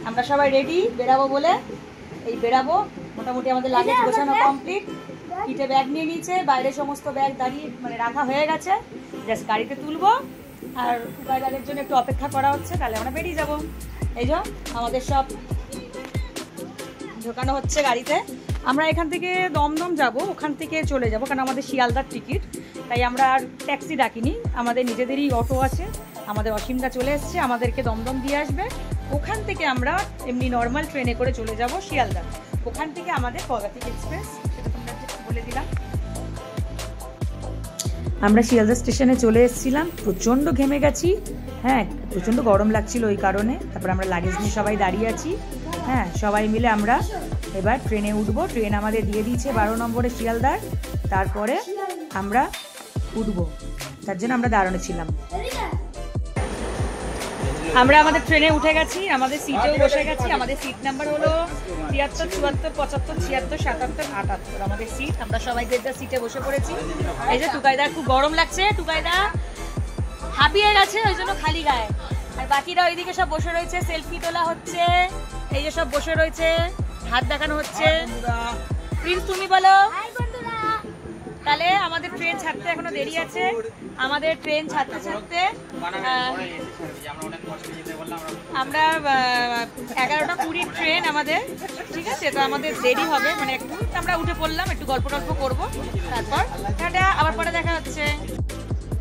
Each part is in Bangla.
আমরা সবাই রেডি বেরাবো বলে, এই বেরাবো মোটামুটি আমাদের লাগেজ গোছানো কমপ্লিট। পিঠে ব্যাগ নিয়ে নিয়েছে, বাইরে সমস্ত ব্যাগ দাঁড়িয়ে মানে রাখা হয়ে গেছে, জাস্ট গাড়িতে তুলবো আর গাড়ির জন্য একটু অপেক্ষা করা হচ্ছে, তাহলে আমরা বেরিয়ে যাবো। এই যে আমাদের সব ঢোকানো হচ্ছে গাড়িতে। আমরা এখান থেকে দমদম যাব, ওখান থেকে চলে যাব, কারণ আমাদের শিয়ালদার টিকিট, তাই আমরা আর ট্যাক্সি ডাকিনি, আমাদের নিজেদেরই অটো আছে। আমাদের অসীমদা চলে এসছে, আমাদেরকে দমদম দিয়ে আসবে, ওখান থেকে আমরা এমনি নর্মাল ট্রেনে করে চলে যাব শিয়ালদা, ওখান থেকে আমাদের পদাতিক এক্সপ্রেস, সেটা তোমরা বলে দিলাম। আমরা শিয়ালদা স্টেশনে চলে এসেছিলাম, প্রচণ্ড ঘেমে গেছি, হ্যাঁ প্রচণ্ড গরম লাগছিল ওই কারণে। তারপর আমরা লাগেজ নিয়ে সবাই দাঁড়িয়ে আছি, হ্যাঁ সবাই মিলে আমরা এবার ট্রেনে উঠবো। ট্রেন আমাদের দিয়ে দিয়েছে 12 নম্বরে শিয়ালদার, তারপরে আমরা উঠবো, তার জন্য আমরা দাঁড়ানো ছিলাম। আমরা আমাদের ট্রেনে উঠে গেছি, আমাদের সিটেও বসে গেছি। আমাদের সিট নাম্বার হলো 73, 74, 75, 76, 77, 78 আমাদের সিট। আমরা সবাই যে যার সিটে বসে পড়েছি। এই যে টুকাইদা, খুব গরম লাগছে, টুকাইদা হাঁপিয়ে গেছে, ওই জন্য খালি গায়ে। আর বাকিরা ওইদিকে সব বসে রয়েছে, সেলফি তোলা হচ্ছে, এই যে সব বসে রয়েছে, হাত দেখানো হচ্ছে। প্রিন্স তুমি বলো। তাহলে আমাদের ট্রেন ছাড়তে এখনো দেরি আছে, আমাদের ট্রেন ছাড়তে ছাড়তে আমরা 11টা 20 ট্রেন আমাদের, ঠিক আছে, তো আমাদের দেরি হবে, মানে একটু আমরা উঠে পড়লাম, একটু গল্প টল্প করবো, তারপর আবার পরে দেখা হচ্ছে।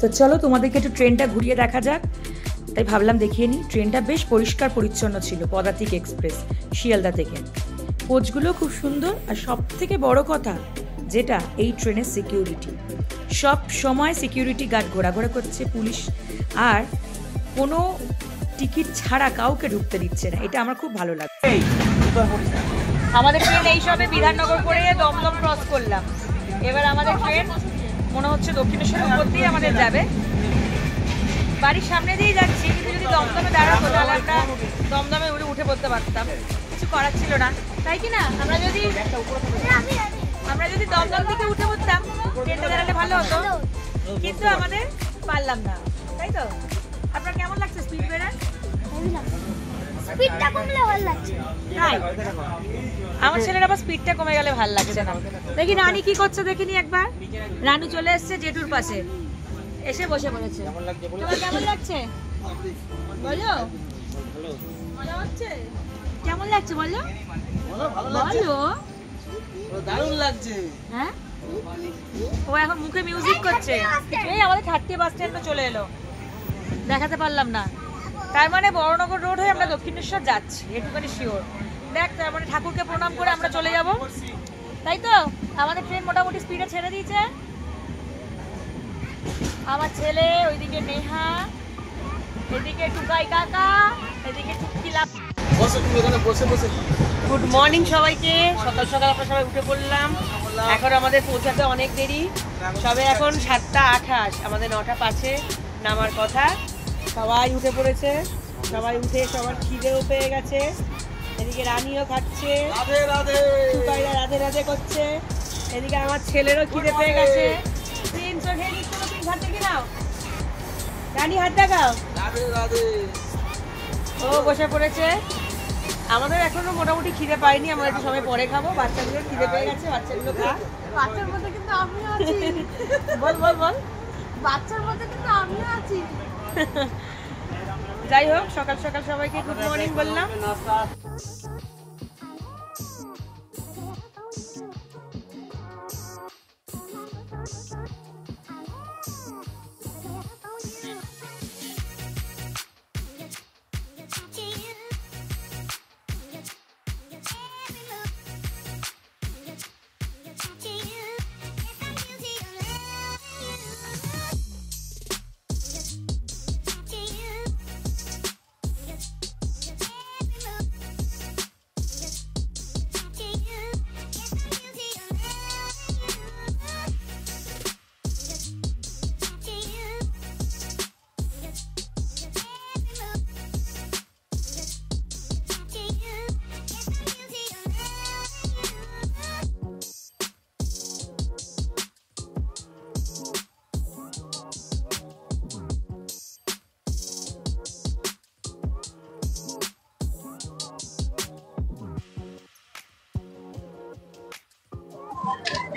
তো চলো তোমাদেরকে একটু ট্রেনটা ঘুরিয়ে দেখা যাক, তাই ভাবলাম দেখিয়ে নিই। ট্রেনটা বেশ পরিষ্কার পরিচ্ছন্ন ছিল, পদাতিক এক্সপ্রেস শিয়ালদা থেকে। কোচগুলো খুব সুন্দর, আর সব থেকে বড় কথা যেটা, এই ট্রেনের সিকিউরিটি, সব সময় সিকিউরিটি গার্ড ঘোরাঘোরা করছে, পুলিশ, আর কোনো টিকিট ছাড়া কাউকে ঢুকতে দিচ্ছে না, এটা আমার খুব ভালো লাগে। আমাদের ট্রেন এই সবে বিধাননগর করে দমদম ক্রস করলাম, এবার আমাদের ট্রেন মনে হচ্ছে দক্ষিণেশ্বরের উপর দিয়ে আমাদের যাবে। বাড়ির সামনে দিয়ে যাচ্ছি, কিন্তু যদি দমদমে দাঁড়াবো তাহলে আমরা দমদমে উঠে পড়তে পারতাম, কিছু করার ছিল না, তাই কি না? আমরা যদি দমদম থেকে উঠে পড়তাম ট্রেনটা দাঁড়ালে ভালো হতো, কিন্তু আমাদের পারলাম না, তাই তো? আপনার কেমন লাগছে স্পিড বেড়ান? স্পিডটা কমলে ভালো লাগছে। তাই আমার ছেলের আবার স্পিডটা কমে গেলে ভালো লাগছে না। দেখি রানী কি করছে, দেখিনি একবার। রানু চলে এসছে জেঠুর পাশে, এসে বসে পড়েছে। তোমার কেমন লাগছে বলো? মজা হচ্ছে? কেমন লাগছে বলো? বলো। দারুণ লাগছে। হ্যাঁ, ও এখন মুখে মিউজিক করছে। এই আমাদের 30 বাস স্ট্যান্ডে চলে এলো, দেখাতে পারলাম না। তার মানে বড়নগর রোড হয়ে আমরা দক্ষিণেশ্বর যাচ্ছি, এটুখানি শিওর। দেখ, তার মানে ঠাকুরকে প্রণাম করে আমরা চলে যাব, তাই তো? আমাদের ট্রেন মোটামুটি স্পিডে ছেড়ে দিয়েছে। আমার ছেলে, ওইদিকে নেহা, এদিকে টুকাই কাকা, এদিকে টুকিলা। গুড মর্নিং সবাইকে, সকাল সকাল আমরা সবাই উঠে পড়লাম। এখন আমাদের পৌঁছাতে অনেক দেরি, সবে এখন 7:28, আমাদের 9টা 5-এ নামার কথা। সবাই উঠে পড়েছে, সবাই উঠে সবার খিদেও পেয়ে গেছে। এদিকে রানীও খাচ্ছে, টুকাইরা রাধে রাধে করছে, এদিকে আমার ছেলেরও খিদে পেয়ে গেছে। প্রিন্সও খেয়ে নিচ্ছে, প্রিন্স হাত দেখে নাও, রানী হাত দেখাও। ও বসে পড়েছে। আমাদের এখনো মোটামুটি খিদে পাইনি, আমরা একটু সময় পরে খাবো। বাচ্চাগুলো খিদে পেয়ে গেছে, বাচ্চাগুলো খা। বাচ্চার মধ্যে কিন্তু আমিও আছি। বল বল বল। বাচ্চার মধ্যে কিন্তু আমিও আছি। যাই হোক, সকাল সকাল সবাইকে গুড মর্নিং বললাম।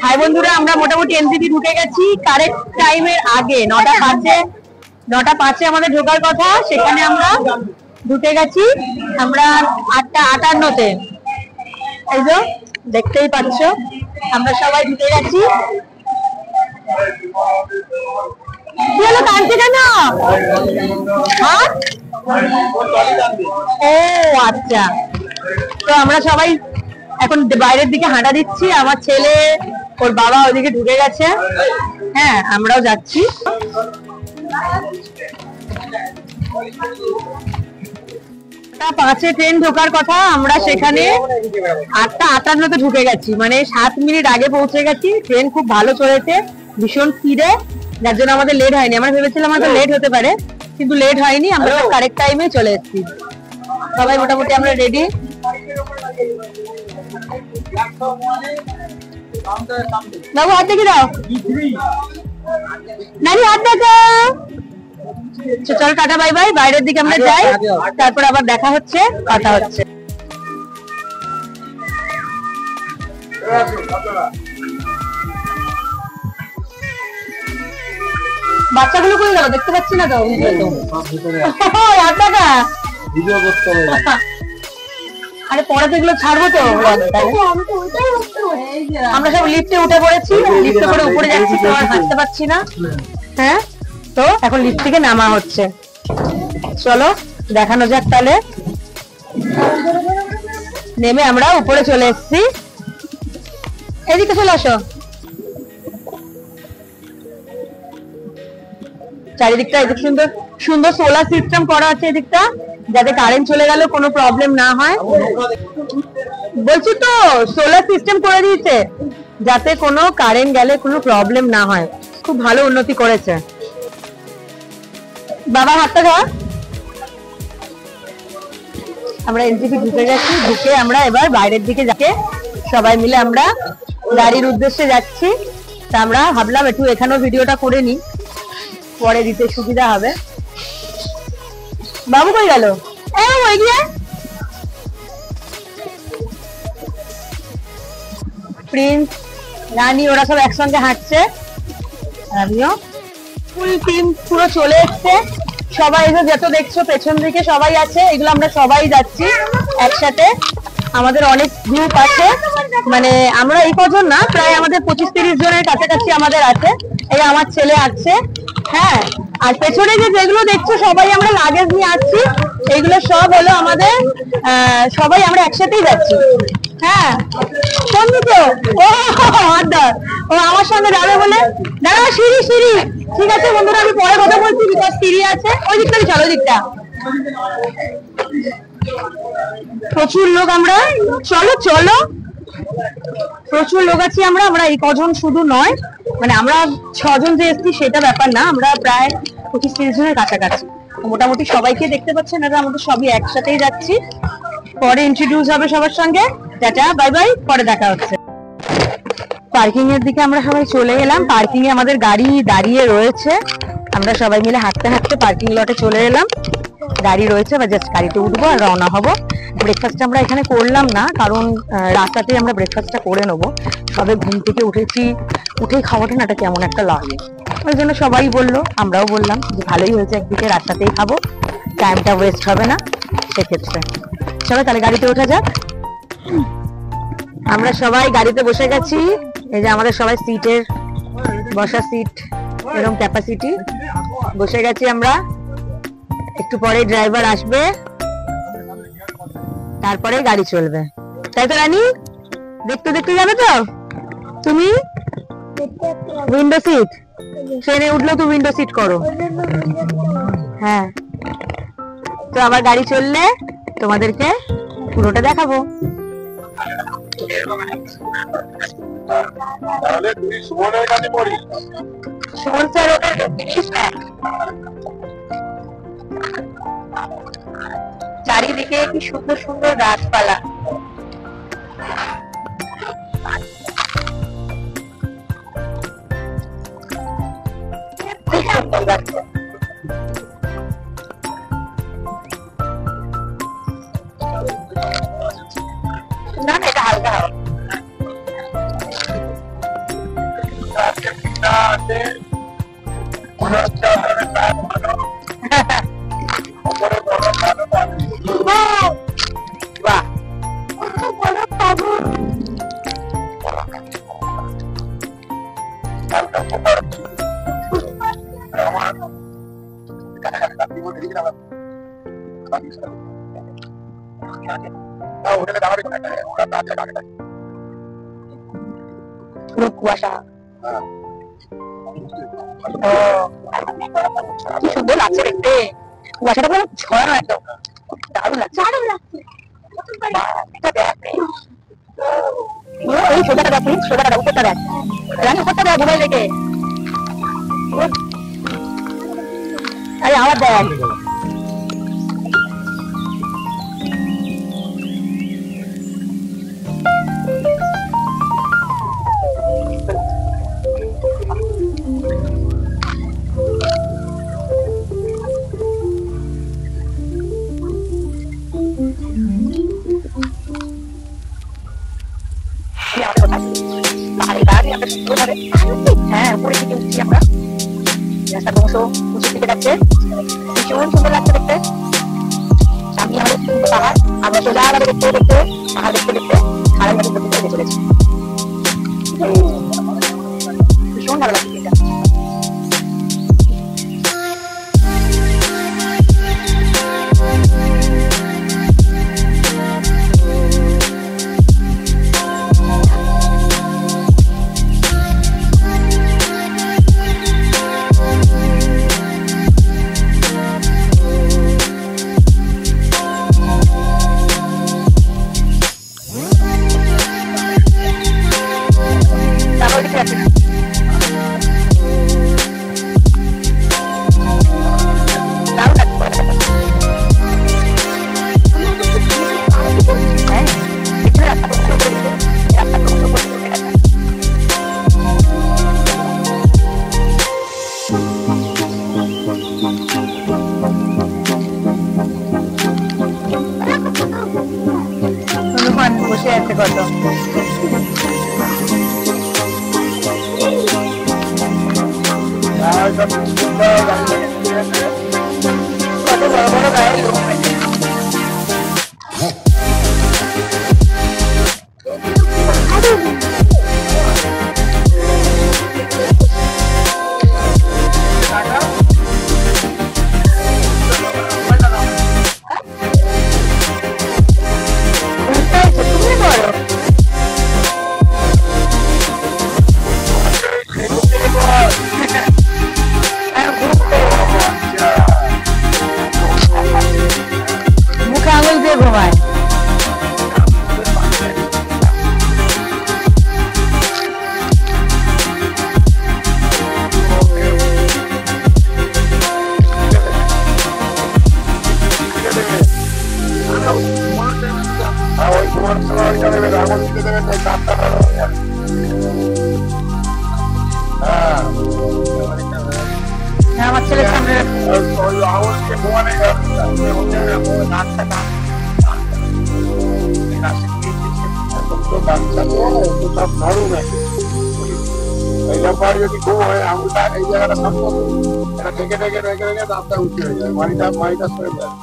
হাই বন্ধুরা, আমরা মোটামুটি এনজিপি ঢুকে গেছি কারেক্ট টাইমের আগে। 9:05 আমাদের ঢোকার কথা, সেখানে আমরা ঢুকে গেছি আমরা 8:58-তে। এই যে দেখতেই পাচ্ছ আমরা সবাই ঢুকে গেছি। কি হলো, কাঁদছে কেন? হ্যাঁ, ও আচ্ছা। তো আমরা সবাই এখন বাইরের দিকে হাঁটা দিচ্ছি। আমার ছেলে, ওর বাবা ওদিকে ঢুকে গেছে। হ্যাঁ, আমরাও যাচ্ছি। 8:05 ট্রেন ঢোকার কথা, আমরা সেখানে 8:58-তে ঢুকে গেছি, মানে 7 মিনিট আগে পৌঁছে গেছি। ট্রেন খুব ভালো চলেছে, ভীষণ স্পিডে, যার জন্য আমাদের লেট হয়নি। আমরা ভেবেছিলাম হয়তো লেট হতে পারে, কিন্তু লেট হয়নি। আমরা কারেক্ট টাইমে চলে এসেছি। সবাই মোটামুটি আমরা রেডি। বাবু হাত দেখে দাও, নানি হাত দেখো। চলো টাটা বাই বাই, বাইরের দিকে আমরা যাই, তারপর আবার দেখা হচ্ছে, কথা হচ্ছে। বাচ্চাগুলো কই গেল, দেখতে পাচ্ছি না তো। আরে পরে তো এগুলো ছাড়বো তো। আমরা সব লিফটে উঠে পড়েছি, লিফটে করে উপরে যাচ্ছি, তো আর হাঁটতে পারছি না। হ্যাঁ, তো এখন লিফট থেকে নামা হচ্ছে। চলো দেখানো যাক তাহলে। নেমে আমরা উপরে চলে এসেছি। এদিকে চলে আসো। চারিদিকটা এদিক সুন্দর সুন্দর সোলার সিস্টেম করা আছে এদিকটা, যাতে কারেন্ট চলে গেল কোনো প্রবলেম না হয়। বলছি তো, সোলার সিস্টেম করে দিয়েছে যাতে কোনো কারেন্ট গেলে কোনো প্রবলেম না হয়। খুব ভালো উন্নতি করেছে। বাবা হাতটা ধর। আমরা এনজিপি ঢুকে গেছি, ঢুকে আমরা এবার বাইরের দিকে যাকে সবাই মিলে আমরা গাড়ির উদ্দেশ্যে যাচ্ছি। তা আমরা ভাবলাম একটু এখানেও ভিডিওটা করে নি, পরে দিতে সুবিধা হবে। বাবু কই গেল? ওই গিয়ে প্রিন্স, রানী, ওরা সব একসঙ্গে হাঁটছে। আমিও ফুল টিম পুরো চলে এসছে। সবাই যত দেখছো পেছন দিকে সবাই আছে, এগুলো আমরা সবাই যাচ্ছি একসাথে। আমাদের অনেক গ্রুপ আছে, মানে আমরা এই কজন না, প্রায় আমাদের 25-30 জনের কাছাকাছি আমাদের আছে। এই আমার ছেলে আছে। হ্যাঁ, আর পেছনে যেগুলো দেখছো সবাই আমরা লাগেজ নিয়ে আসছি, এগুলো সব হলো আমাদের, সবাই আমরা একসাথেই যাচ্ছি। হ্যাঁ, কোন দিকে? ও আমার সঙ্গে যাবে বলে। দাঁড়া, সিঁড়ি সিঁড়ি। ঠিক আছে বন্ধুরা, আমি পরে কথা বলছি, বিকজ সিঁড়ি আছে ওই দিকটা। চলো দিকটা প্রচুর লোক। আমরা চলো চলো, প্রচুর লোক আছি আমরা। আমরা এই কজন শুধু নয়, মানে আমরা 6 জন যে এসছি সেটা ব্যাপার না, আমরা প্রায় 25-30 জনের কাছাকাছি। মোটামুটি সবাইকে দেখতে পাচ্ছেন, এটা আমাদের সবই একসাথেই যাচ্ছি। পরে ইন্ট্রোডিউস হবে সবার সঙ্গে। টাটা বাই বাই, পরে দেখা হচ্ছে। পার্কিং এর দিকে আমরা সবাই চলে এলাম। পার্কিং এ আমাদের গাড়ি দাঁড়িয়ে রয়েছে। আমরা সবাই মিলে হাঁটতে হাঁটতে পার্কিং লটে চলে এলাম। গাড়ি রয়েছে, বা জাস্ট গাড়িতে উঠবো আর রওনা হবো। ব্রেকফাস্ট আমরা এখানে করলাম না, কারণ রাস্তাতে আমরা ব্রেকফাস্টটা করে নেবো। সবে ঘুম থেকে উঠেছি, উঠেই খাওয়াটা না এটা কেমন একটা লাগে, ওই জন্য সবাই বললো, আমরাও বললাম যে ভালোই হয়েছে, একদিকে রাস্তাতেই খাবো, টাইমটা ওয়েস্ট হবে না সেক্ষেত্রে। চলো তাহলে গাড়িতে ওঠা যাক। আমরা সবাই গাড়িতে বসে গেছি। এই যে আমাদের সবাই সিটের বসা সিট, এরকম ক্যাপাসিটি, বসে গেছি আমরা। একটু পরে ড্রাইভার আসবে, তারপরে গাড়ি চলবে, তাই তো রানী? দেখতে দেখতে যাবে তো তুমি? উইন্ডো সিট, ট্রেনে উঠলেও তো উইন্ডো সিট করো। হ্যাঁ, তো আবার গাড়ি চললে তোমাদেরকে পুরোটা দেখাবো। চারিদিকে কি সুন্দর সুন্দর গাছপালা। না, এটা হালকা হাওয়া। বাহ, পুরো কুয়াশা। ও, কি সুন্দর লাগছে দেখতে, কুয়াশাটা পুরো ছড়ানো একদম, দারুণ লাগছে। বাহ, এটা দেখ রে। এই সোজাটা দেখ, সোজাটা দেখ, উপরটা দেখ রানী, উপরটা দেখ মোবাইল দেখে। আরে আবার দেখ, হ্যাঁ উপরে দিকে উঠছি আমরা, রাস্তা ক্রমশ উঁচুর দিকে যাচ্ছে, ভীষণ সুন্দর লাগছে দেখতে। সামনে আমাদের সুন্দর পাহাড়, আমরা সোজা আমাদের দেখতে দেখতে পাহাড় দেখতে দেখতে আড়াই ঘন্টা দেখতে দেখে চলেছি। ভীষণ ভালো লাগছে এটা। বসে আছে কত, কত বড় বড় গায়ে লোক। মুখে আঙুল দিয়ে ঘুমায়। আমার ছেলে সামনে যদি খুব হয় আঙুলটা এই জায়গাটা সম্ভব এটা ঢেকে ঢেকে রেখে রেখে দাঁতটা উঠে হয়ে যায়, মাড়িটা সরে যায়।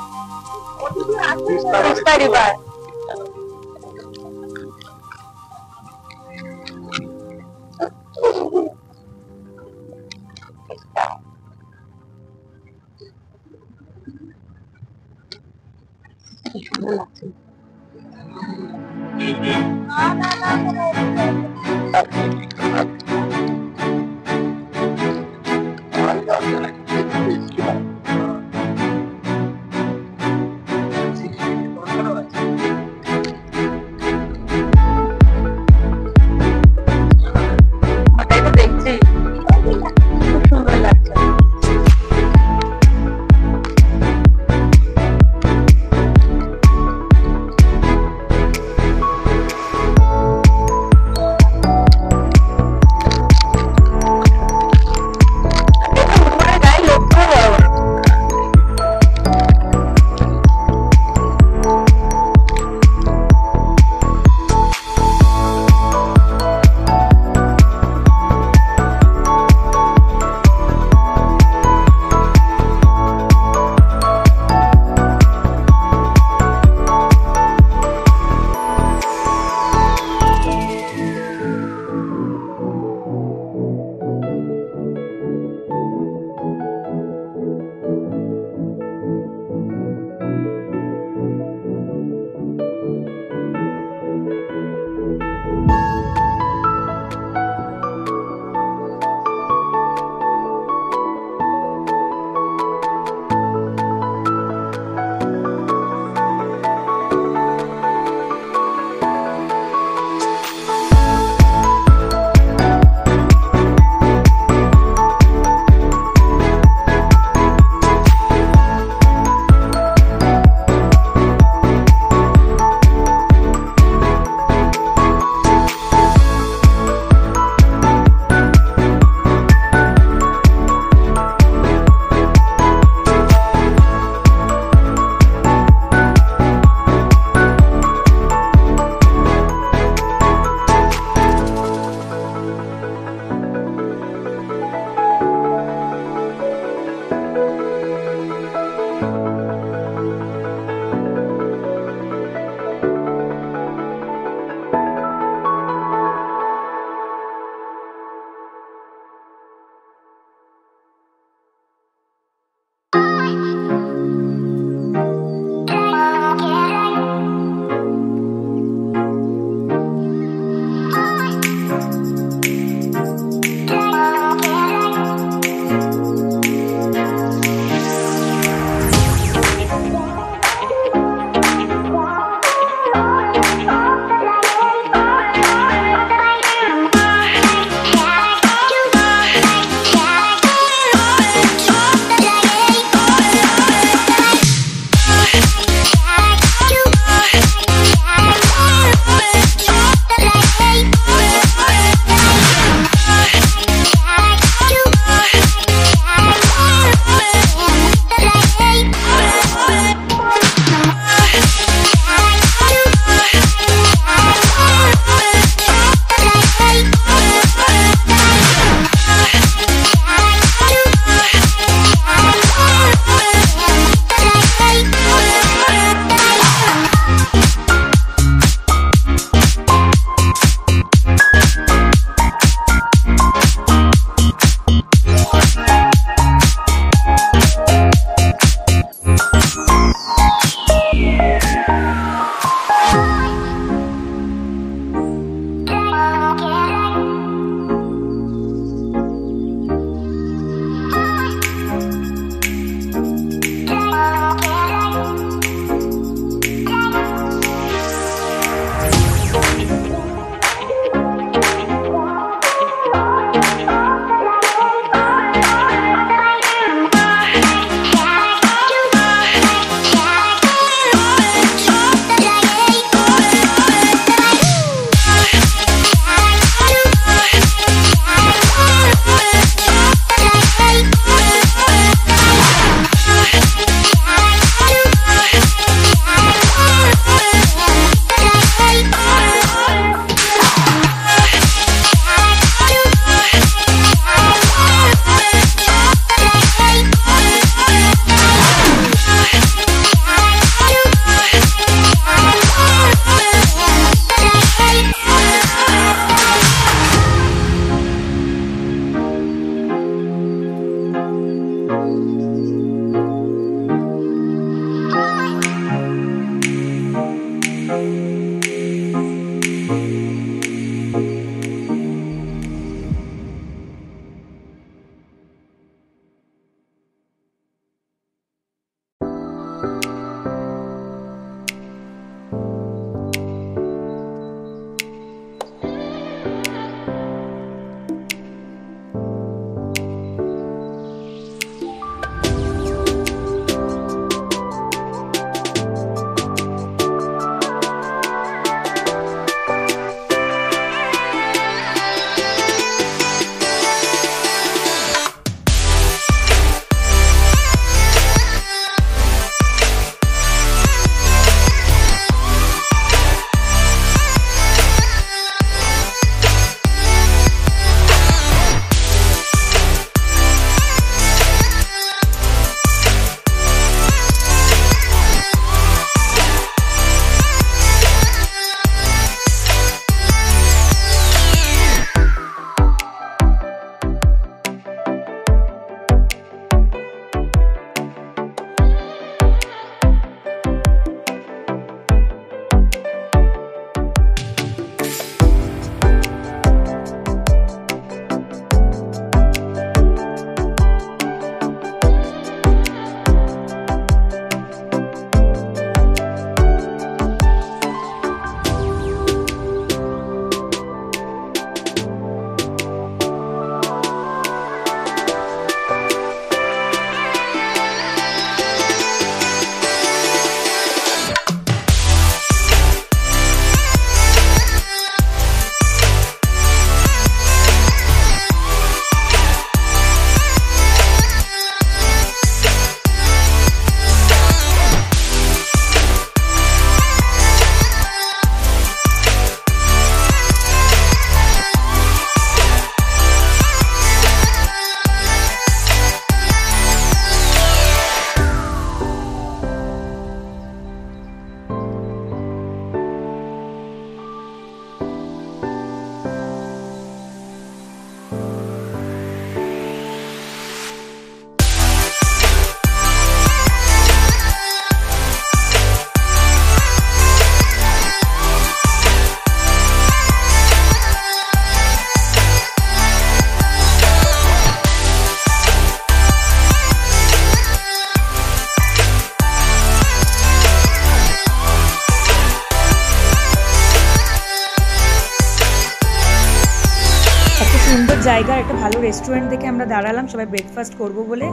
জায়গার একটা ভালো রেস্টুরেন্ট দেখে আমরা দাঁড়ালাম সবাই ব্রেকফাস্ট করব বলে।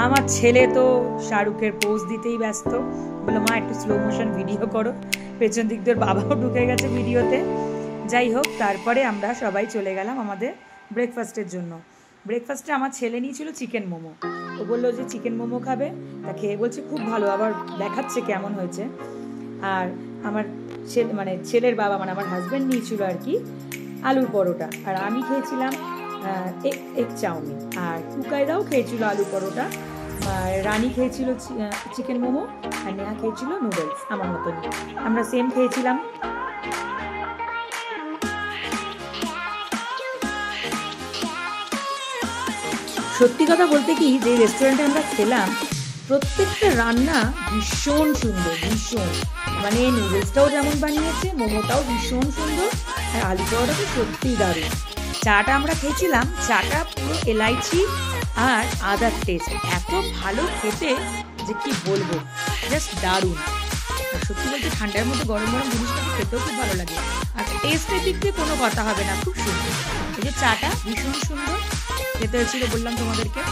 আমার ছেলে তো শাহরুখের পোজ দিতেই ব্যস্ত, বললো মা একটু স্লো মোশন ভিডিও করো। পেছন দিক দিয়ে বাবাও ঢুকে গেছে ভিডিওতে। যাই হোক, তারপরে আমরা সবাই চলে গেলাম আমাদের ব্রেকফাস্টের জন্য। ব্রেকফাস্টে আমার ছেলে নিয়েছিল চিকেন মোমো। ও বললো যে চিকেন মোমো খাবে, তা খেয়ে বলছে খুব ভালো, আবার দেখাচ্ছে কেমন হয়েছে। আর আমার ছেলের বাবা আমার হাজব্যান্ড নিয়েছিল আর কি আলুর পরোটা, আর আমি খেয়েছিলাম এগ চাউমিন, আর কুকাইদাও খেয়েছিল আলু পরোটা, আর রানী খেয়েছিল চিকেন মোমো, আর নেহা খেয়েছিল নুডলস। আমার মতনই আমরা সেম খেয়েছিলাম। সত্যি কথা বলতে কি, যে রেস্টুরেন্টে আমরা খেলাম প্রত্যেকটা রান্না ভীষণ সুন্দর, ভীষণ মানে নুডলসটাও যেমন বানিয়েছে, মোমোটাও ভীষণ সুন্দর, আর আলু পরোটা তো সত্যিই দারুণ। চাটা আমরা খেয়েছিলাম, চাটা পুরো এলাইচি আর আদার টেস্ট, এত ভালো খেতে যে কি বলবো, জাস্ট দারুণ। আর সত্যি বলতে ঠান্ডার মধ্যে গরম গরম জিনিসটাকে খেতেও খুব ভালো লাগে, আর টেস্টের দিক দিয়ে কোনো কথা হবে না, খুব সুন্দর। এই যে চাটা ভীষণ সুন্দর খেতে হয়েছিল, বললাম তোমাদেরকে।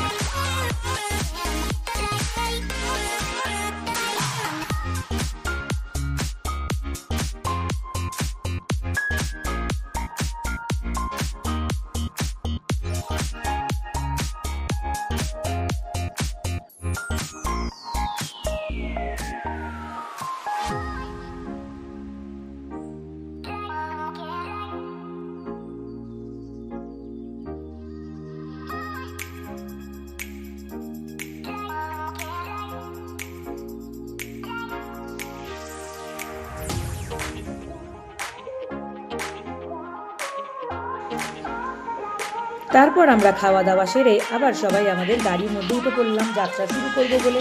তারপর আমরা খাওয়া দাওয়া সেরে আবার সবাই আমাদের গাড়ির মধ্যে উঠে পড়লাম যাত্রা শুরু করবো বলে।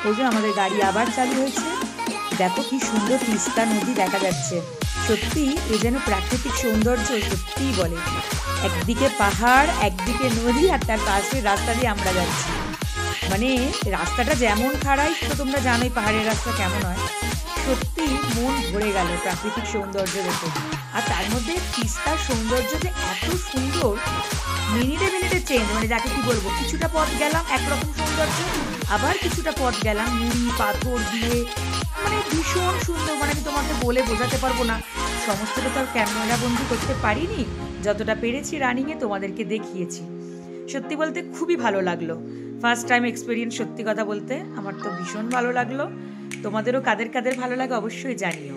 ওই যে আমাদের গাড়ি আবার চালু হয়েছে। দেখো কি সুন্দর তিস্তা নদী দেখা যাচ্ছে, সত্যি এ যেন প্রাকৃতিক সৌন্দর্য সত্যিই বলে। একদিকে পাহাড়, একদিকে নদী, আর তার পাশে রাস্তা দিয়ে আমরা যাচ্ছি। মানে রাস্তাটা যেমন খারাপ তো তোমরা জানোই পাহাড়ের রাস্তা কেমন হয়। সত্যি মন ভরে গেল প্রাকৃতিক সৌন্দর্য দেখে। আর তার মধ্যে তিস্তার সৌন্দর্য যে এত সুন্দর, মিনিটে মিনিটে চেঞ্জ, মানে যাকে কি বলবো, কিছুটা পথ গেলাম একরকম সৌন্দর্য, আবার কিছুটা পথ গেলাম নুড়ি পাথর দিয়ে, মানে ভীষণ সুন্দর। মানে আমি তোমাকে বলে বোঝাতে পারবো না, সমস্তটা তো আর ক্যামেরা বন্দি করতে পারিনি, যতটা পেরেছি রানিংয়ে তোমাদেরকে দেখিয়েছি। সত্যি বলতে খুবই ভালো লাগলো, ফার্স্ট টাইম এক্সপিরিয়েন্স। সত্যি কথা বলতে আমার তো ভীষণ ভালো লাগলো। তোমাদেরও কাদের কাদের ভালো লাগে অবশ্যই জানিও।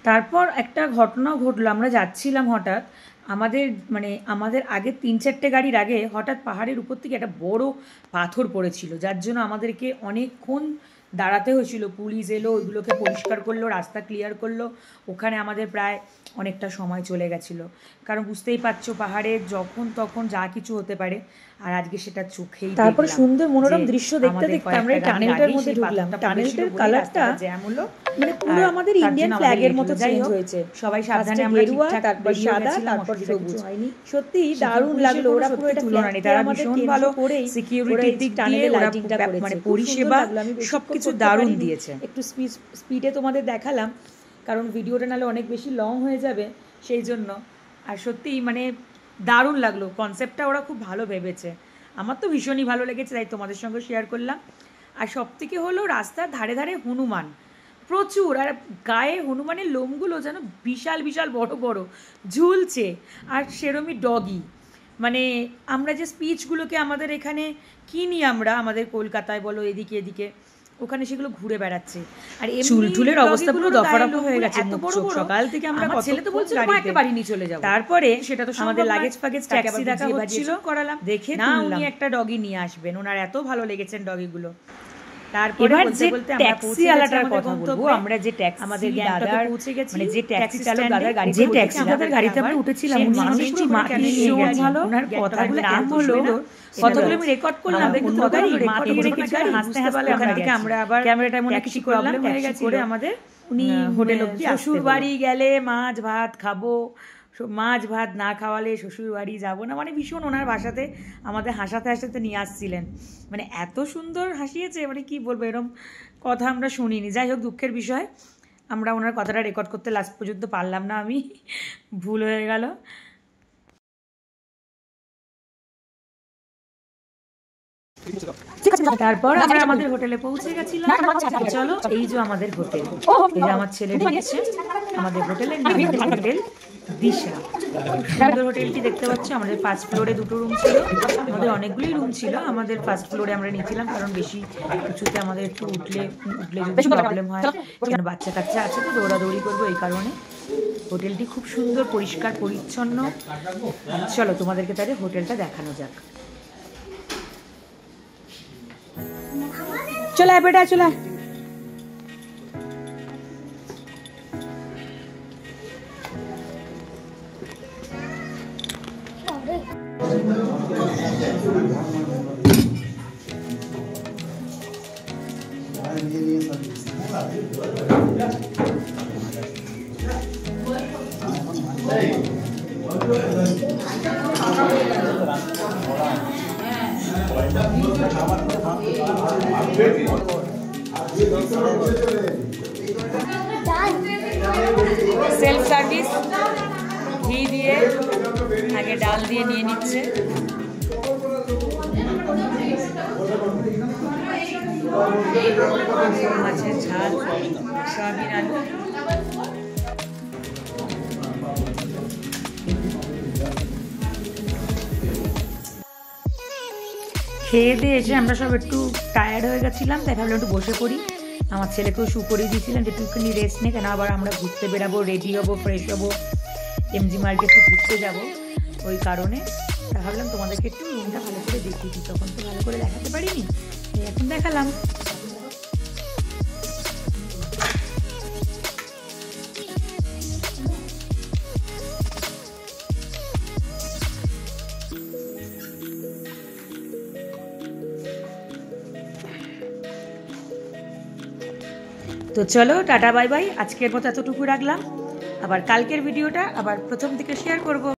তারপর একটা ঘটনা ঘটলো, আমরা যাচ্ছিলাম হঠাৎ, আমাদের আগে 3-4টে গাড়ির আগে হঠাৎ পাহাড়ের উপর থেকে একটা বড় পাথর পড়েছিল, যার জন্য আমাদেরকে অনেকক্ষণ দাঁড়াতে হয়েছিল। পুলিশ এলো, ওইগুলোকে পরিষ্কার করলো, রাস্তা ক্লিয়ার করলো। ওখানে আমাদের প্রায় অনেকটা সময় চলে গেছিলো, কারণ বুঝতেই পারছো পাহাড়ে যখন তখন যা কিছু হতে পারে। আর আজকে সেটা চোখেই তারপর দেখলাম সুন্দর মনোরম যে দৃশ্য দেখতে আমাদের দেখতে আমরা এই কয়েকটা গাড়ি টানেলটার আগেই মধ্যে সেই ঢুকলাম। পাথরটা টানেলটার পড়েছিল বলেই কালারটা রাস্তাটা জ্যাম হলো। মানে পুরো আর আমাদের তার ইন্ডিয়ান জন্য ফ্ল্যাগের আমাদের মতো লেট হলো। যাই চেঞ্জ হোক, হয়েছে। সবাই সাবধানে ফার্স্টে আমরা গেরুয়া, ঠিকঠাক তারপর বেরিয়ে সাদা, গেছিলাম, তারপর অসুবিধা সবুজ। কিছু হয়নি। সত্যি সিকিম দারুণ পুলিশের লাগলো, কোনো ওরা সত্যি পুরো এটা তুলনা নেই, ফ্ল্যাগকে তারা আমাদের ভীষণ কেন্দ্র ভালো করেই সিকিউরিটির দিক দিয়ে টানেলে ওরা লাইটিংটা করেছে। মানে খুব সুন্দর পরিষেবা লাগলো। আমি বেশিক্ষণ সবকিছু করতে দারুণ পারিনি। দিয়েছে। একটু স্পিডে তোমাদের দেখালাম, কারণ ভিডিওটা নাহলে অনেক বেশি লং হয়ে যাবে, সেই জন্য। আর সত্যিই মানে দারুণ লাগলো, কনসেপ্টটা ওরা খুব ভালো ভেবেছে। আমার তো ভীষণই ভালো লেগেছে, তাই তোমাদের সঙ্গে শেয়ার করলাম। আর সবথেকে হলো রাস্তার ধারে ধারে হনুমান প্রচুর, আর গায়ে হনুমানের লোমগুলো যেন বিশাল বিশাল বড় বড় ঝুলছে, আর সেরমই ডগি। মানে আমরা যে স্পিচগুলোকে আমাদের এখানে কিনি, আমরা আমাদের কলকাতায় বলো এদিকে এদিকে, ওখানে সেগুলো ঘুরে বেড়াচ্ছে। আর চুলটুলের অবস্থা পুরো দফারফা হয়ে গেছে, এত বড় বড়। সকাল থেকে আমরা ছেলে তো বলছিল মা একটা বাড়ি নিয়ে চলে যাবো, তারপরে সেটা তো আমাদের লাগেজ ফাগেজ ট্যাক্সি দেখা হচ্ছিল, করালাম দেখে না উনি একটা ডগি নিয়ে আসবেন, ওনার এত ভালো লেগেছেন ডগিগুলো। তারপরে বলতে বলতে আমরা ট্যাক্সি আলাটার কথা বলবো, আমরা যে ট্যাক্সি আমাদের গ্যাংটকে পৌঁছে গেছি, মানে যে ট্যাক্সি চালক দাদার গাড়ি, যে ট্যাক্সি দাদার গাড়িতে আমরা উঠেছিলাম, মানুষটি ভীষণ ভালো, ওনার কথাগুলো নাম হলো কতগুলো আমি রেকর্ড করলাম, দেখুন কতগুলো রেকর্ড করে রেখেছি, হাসতে হাসতে ওখান থেকে আমরা আবার ক্যামেরাটা মনে কিছু প্রবলেম হয়ে গেছে করে আমাদের উনি হোটেল অবধি শ্বশুর বাড়ি গেলে মাছ ভাত খাবো, মাছ ভাত না খাওয়ালে শ্বশুর বাড়ি যাবো না, মানে ভীষণ ওনার ভাষাতে আমাদের হাসাতে হাসাতে নিয়ে আসছিলেন। মানে এত সুন্দর হাসিয়েছে, মানে কি বলবো, এরকম কথা আমরা শুনিনি। যাই হোক, দুঃখের বিষয় আমরা ওনার কথাটা রেকর্ড করতে লাস্ট পর্যন্ত পারলাম না, আমি ভুল হয়ে গেল। তারপর আমরা আমাদের হোটেলে পৌঁছে গেছিলাম। চলো, এই যে আমাদের হোটেল, এই যে আমার ছেলে ঢুকেছে আমাদের হোটেলের নাম হোটেল দিশা। সুন্দর হোটেলটি দেখতে পাচ্ছি। আমাদের ফার্স্ট ফ্লোরে 2টো রুম ছিল, আমাদের অনেকগুলোই রুম ছিল। আমাদের ফার্স্ট ফ্লোরে আমরা নিয়েছিলাম, কারণ বেশি কিছুতে আমাদের একটু উঠলে যদি প্রবলেম হয়, কারণ বাচ্চা কাচ্চা আছে তো দৌড়াদৌড়ি করবো, এই কারণে। হোটেলটি খুব সুন্দর, পরিষ্কার পরিচ্ছন্ন। চলো তোমাদেরকে তাহলে হোটেলটা দেখানো যাক। চলো বেটা, চলো। সেলফ সার্ভিস, ঘি দিয়ে আগে ডাল দিয়ে নিয়ে নিচ্ছে। মাছের ঝাল, সয়াবিন আলু। খেয়ে দিয়ে এসে আমরা সব একটু টায়ার্ড হয়ে গেছিলাম, তাই ভাবলাম একটু বসে পড়ি। আমার ছেলেকেও শু করে দিয়েছিলাম যে একটুখানি রেস্ট নে, কেন আবার আমরা ঘুরতে বেরাবো, রেডি হবো, ফ্রেশ হবো, এমজি মার্কেট একটু ঘুরতে যাবো, ওই কারণে। তা ভাবলাম তোমাদেরকে একটু রুমটা ভালো করে দেখিয়ে দিই, তখন তো ভালো করে দেখাতে পারিনি, এখন দেখালাম। তো চলো, টাটা বাই বাই, আজকের মতো এতটুকু রাখলাম। আবার কালকের ভিডিওটা আবার প্রথম থেকে শেয়ার করব।